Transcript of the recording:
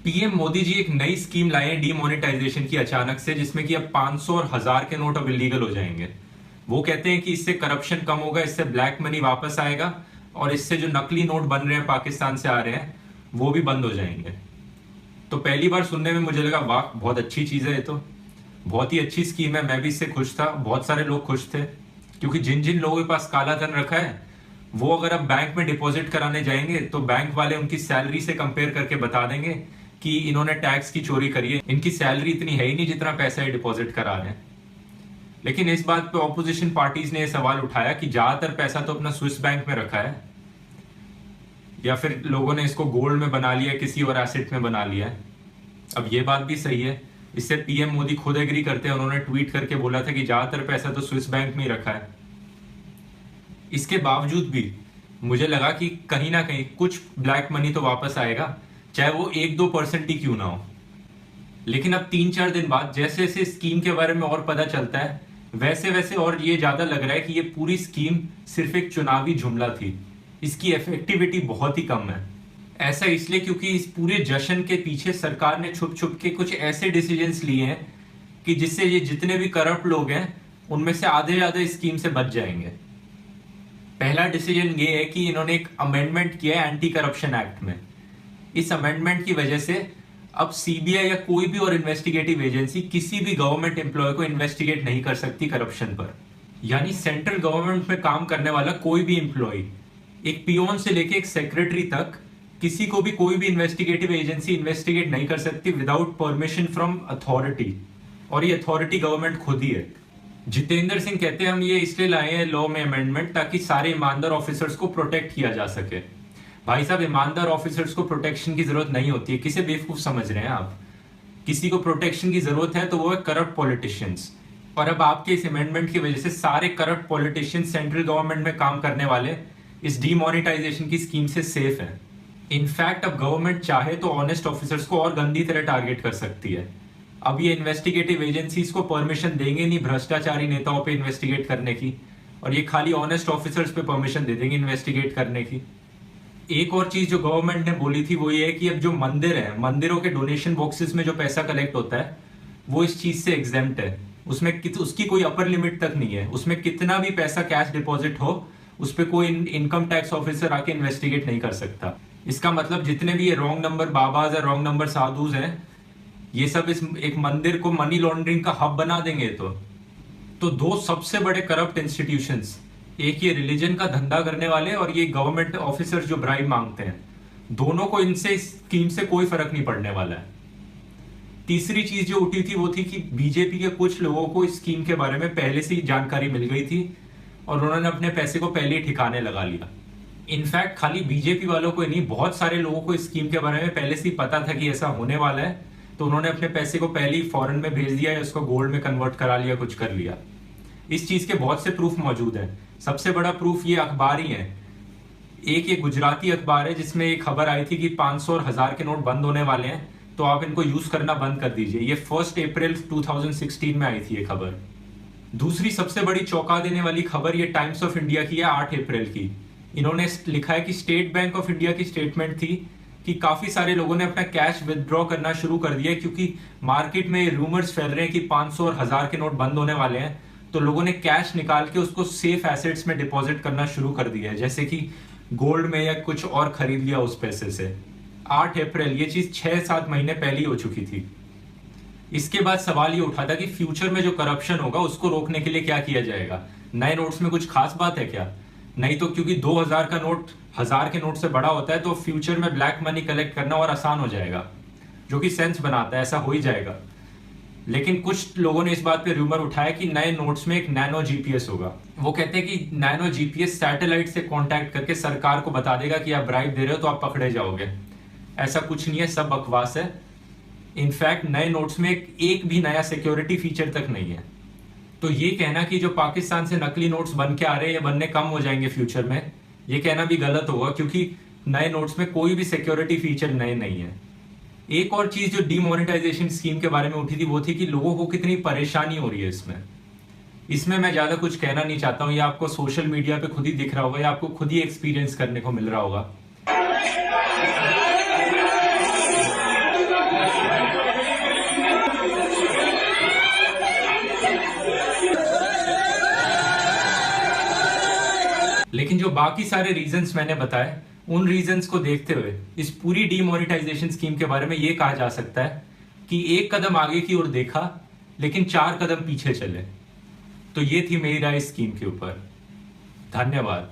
PM Modi ji एक नई scheme लाए हैं डीमोनेटाइजेशन की अचानक से, जिसमें कि अब 500 और 1000 के नोट अब इलीगल हो जाएंगे। वो कहते हैं कि इससे करप्शन कम होगा, इससे ब्लैक मनी वापस आएगा और इससे जो नकली नोट बन रहे हैं पाकिस्तान से आ रहे हैं वो भी बंद हो जाएंगे। तो पहली बार सुनने में मुझे लगा वाह बहुत अच्छी चीज है, ये तो बहुत ही अच्छी स्कीम है। मैं भी इससे खुश था, बहुत सारे लोग खुश थे, क्योंकि जिन जिन लोगों के पास काला धन रखा है वो अगर अब बैंक में डिपॉजिट कराने जाएंगे तो बैंक वाले उनकी सैलरी से कंपेयर करके बता देंगे कि इन्होंने टैक्स की चोरी करी है, इनकी सैलरी इतनी है ही नहीं जितना पैसा ये डिपॉजिट करा रहे हैं। लेकिन इस बात पे ऑपोजिशन पार्टीज ने यह सवाल उठाया कि ज्यादातर पैसा तो अपना स्विस बैंक में रखा है, या फिर लोगों ने इसको गोल्ड में बना लिया, किसी और एसेट में बना लिया है। अब ये बात भी सही है, इससे पीएम मोदी खुद एग्री करते हैं। उन्होंने ट्वीट करके बोला था कि ज्यादातर पैसा तो स्विस बैंक में ही रखा है। इसके बावजूद भी मुझे लगा कि कहीं ना कहीं कुछ ब्लैक मनी तो वापस आएगा, चाहे वो 1-2% ही क्यों ना हो। लेकिन अब 3-4 दिन बाद जैसे जैसे स्कीम के बारे में और पता चलता है वैसे वैसे और ये ज्यादा लग रहा है कि ये पूरी स्कीम सिर्फ एक चुनावी जुमला थी, इसकी इफेक्टिविटी बहुत ही कम है। ऐसा इसलिए क्योंकि इस पूरे जश्न के पीछे सरकार ने छुप छुप के कुछ ऐसे डिसीजंस लिए हैं कि जिससे ये जितने भी करप्ट लोग हैं उनमें से आधे ज्यादा इस स्कीम से बच जाएंगे। पहला डिसीजन ये है कि इन्होंने एक अमेंडमेंट किया है एंटी करप्शन एक्ट में। इस अमेंडमेंट की वजह से अब सीबीआई या कोई भी और इन्वेस्टिगेटिव एजेंसी किसी भी गवर्नमेंट एम्प्लॉय को इन्वेस्टिगेट नहीं कर सकती करप्शन पर। यानी सेंट्रल गवर्नमेंट में काम करने वाला कोई भी एम्प्लॉय, एक पियोन से लेके एक सेक्रेटरी तक, किसी को भी कोई भी इन्वेस्टिगेटिव एजेंसी इन्वेस्टिगेट नहीं कर सकती विदाउट परमिशन फ्रॉम अथॉरिटी, और ये अथॉरिटी गवर्नमेंट खुद ही है। जितेंद्र सिंह कहते हैं हम ये इसलिए लाए हैं लॉ में अमेंडमेंट ताकि सारे ईमानदार ऑफिसर्स को प्रोटेक्ट किया जा सके। भाई साहब, ईमानदार ऑफिसर्स को प्रोटेक्शन की जरूरत नहीं होती है। किसे बेवकूफ समझ रहे हैं आप? किसी को प्रोटेक्शन की जरूरत है तो वो है करप्ट पॉलिटिशियंस। और अब आपके इस अमेंडमेंट की वजह से सारे करप्ट पॉलिटिशियंस सेंट्रल गवर्नमेंट में काम करने वाले इस डीमोनेटाइजेशन की स्कीम से सेफ है। इनफैक्ट अब गवर्नमेंट चाहे तो ऑनेस्ट ऑफिसर्स को और गंदी तरह टारगेट कर सकती है। अब ये इन्वेस्टिगेटिव एजेंसीज को परमिशन देंगे नहीं भ्रष्टाचारी नेताओं पे इन्वेस्टिगेट करने की, और ये खाली ऑनेस्ट ऑफिसर्स पे परमिशन दे देंगे इन्वेस्टिगेट करने की। एक और चीज जो गवर्नमेंट ने बोली थी वो ये है कि अब जो मंदिर है, मंदिरों के डोनेशन बॉक्सेस में जो पैसा कलेक्ट होता है वो इस चीज से एग्जेम्प्ट है। उसमें उसकी कोई अपर लिमिट तक नहीं है। उसमें कितना भी पैसा कैश डिपॉजिट हो उस पर कोई इनकम टैक्स ऑफिसर आके इन्वेस्टिगेट नहीं कर सकता। इसका मतलब जितने भी ये रॉन्ग नंबर बाबाज है, रॉन्ग नंबर साधुज हैं, ये सब इस एक मंदिर को मनी लॉन्ड्रिंग का हब बना देंगे। तो दो सबसे बड़े करप्ट इंस्टीट्यूशंस, एक ये रिलीजन का धंधा करने वाले और ये गवर्नमेंट ऑफिसर्स जो ब्राइब मांगते हैं, दोनों को इनसे स्कीम से कोई फर्क नहीं पड़ने वाला है। तीसरी चीज जो उठी थी वो थी कि बीजेपी के कुछ लोगों को इस स्कीम के बारे में पहले से ही जानकारी मिल गई थी और उन्होंने अपने पैसे को पहले ही ठिकाने लगा लिया। इनफैक्ट खाली बीजेपी वालों को ही नहीं, बहुत सारे लोगों को इस स्कीम के बारे में पहले से ही पता था कि ऐसा होने वाला है, तो उन्होंने अपने पैसे को पहले ही फॉरेन में भेज दिया या उसको गोल्ड में कन्वर्ट करा लिया, कुछ कर लिया। इस चीज के बहुत से प्रूफ मौजूद हैं। सबसे बड़ा प्रूफ ये अखबार ही है। एक ये गुजराती अखबार है जिसमें एक खबर आई थी कि 500 और 1000 के नोट बंद होने वाले हैं, तो आप इनको यूज करना बंद कर दीजिए। ये 1 अप्रैल 2016 में आई थी ये खबर। दूसरी सबसे बड़ी चौंका देने वाली खबर ये टाइम्स ऑफ इंडिया की है 8 अप्रैल की। इन्होंने लिखा है कि स्टेट बैंक ऑफ इंडिया की स्टेटमेंट थी कि काफी सारे लोगों ने अपना कैश विदड्रॉ करना शुरू कर दिया, क्योंकि मार्केट में रूमर्स फैल रहे हैं कि 500 और 1000 के नोट बंद होने वाले हैं, तो लोगों ने कैश निकाल के उसको सेफ एसेट्स में डिपॉजिट करना शुरू कर दिया है, जैसे कि गोल्ड में या कुछ और खरीद लिया उस पैसे से। 8 अप्रैल, ये चीज 6-7 महीने पहले ही हो चुकी थी। इसके बाद सवाल ये उठा था कि फ्यूचर में जो करप्शन होगा उसको रोकने के लिए क्या किया जाएगा। नए नोट्स में कुछ खास बात है क्या? नहीं तो, क्योंकि 2000 का नोट 1000 के नोट से बड़ा होता है तो फ्यूचर में ब्लैक मनी कलेक्ट करना और आसान हो जाएगा, जो कि सेंस बनाता है, ऐसा हो ही जाएगा। लेकिन कुछ लोगों ने इस बात पे रूमर उठाया कि नए नोट्स में एक नैनो जीपीएस होगा। वो कहते हैं कि नैनो जीपीएस सैटेलाइट से कांटेक्ट करके सरकार को बता देगा कि आप ब्राइब दे रहे हो तो आप पकड़े जाओगे। ऐसा कुछ नहीं है, सब बकवास है। इनफैक्ट नए नोट्स में एक भी नया सिक्योरिटी फीचर तक नहीं है। तो ये कहना कि जो पाकिस्तान से नकली नोट्स बन के आ रहे हैं ये बनने कम हो जाएंगे फ्यूचर में, ये कहना भी गलत होगा, क्योंकि नए नोट्स में कोई भी सिक्योरिटी फीचर नए नहीं है। एक और चीज जो डीमोनेटाइजेशन स्कीम के बारे में उठी थी वो थी कि लोगों को कितनी परेशानी हो रही है इसमें मैं ज्यादा कुछ कहना नहीं चाहता हूँ। ये आपको सोशल मीडिया पे खुद ही दिख रहा होगा या आपको खुद ही एक्सपीरियंस करने को मिल रहा होगा। लेकिन जो बाकी सारे रीजंस मैंने बताए, उन रीजंस को देखते हुए इस पूरी डीमोनेटाइजेशन स्कीम के बारे में यह कहा जा सकता है कि एक कदम आगे की ओर देखा लेकिन 4 कदम पीछे चले। तो ये थी मेरी राय स्कीम के ऊपर। धन्यवाद।